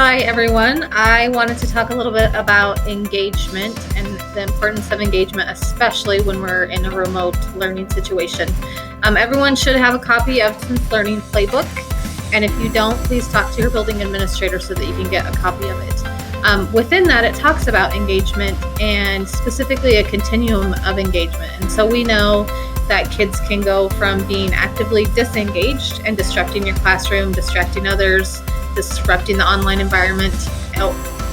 Hi, everyone. I wanted to talk a little bit about engagement and the importance of engagement, especially when we're in a remote learning situation. Everyone should have a copy of Distance Learning Playbook, and if you don't, please talk to your building administrator so that you can get a copy of it. Within that, it talks about engagement and specifically a continuum of engagement. And so we know that kids can go from being actively disengaged and disrupting your classroom, distracting others, disrupting the online environment,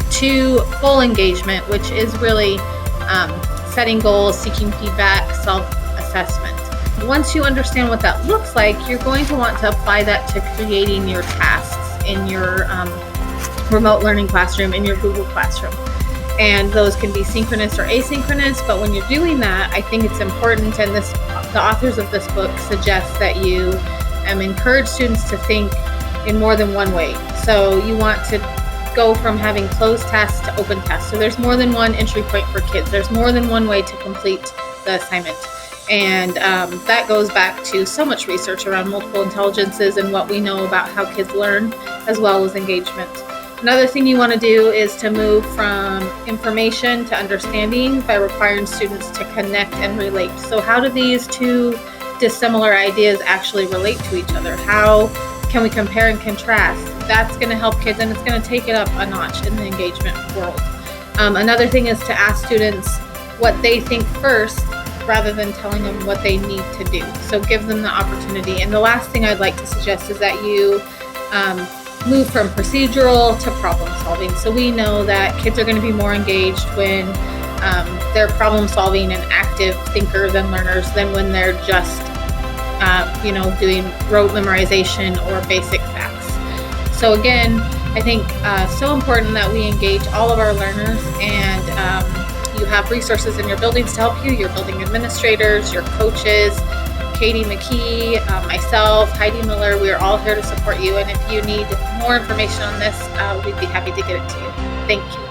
to full engagement, which is really setting goals, seeking feedback, self-assessment. Once you understand what that looks like, you're going to want to apply that to creating your tasks in your remote learning classroom, in your Google Classroom. And those can be synchronous or asynchronous, but when you're doing that, I think it's important, and the authors of this book suggest that you encourage students to think in more than one way. So you want to go from having closed tasks to open tasks. So there's more than one entry point for kids. There's more than one way to complete the assignment. And that goes back to so much research around multiple intelligences and what we know about how kids learn, as well as engagement. Another thing you want to do is to move from information to understanding by requiring students to connect and relate. So how do these two dissimilar ideas actually relate to each other? How can we compare and contrast? That's going to help kids, and it's going to take it up a notch in the engagement world. Another thing is to ask students what they think first, rather than telling them what they need to do. So give them the opportunity. And the last thing I'd like to suggest is that you move from procedural to problem solving. So we know that kids are going to be more engaged when they're problem solving and active thinkers and learners than when they're just doing rote memorization or basic facts. So again, I think so important that we engage all of our learners, and you have resources in your buildings to help you, your building administrators, your coaches, Katie McKee, myself, Heidi Miller. We are all here to support you, and if you need more information on this, we'd be happy to get it to you. Thank you.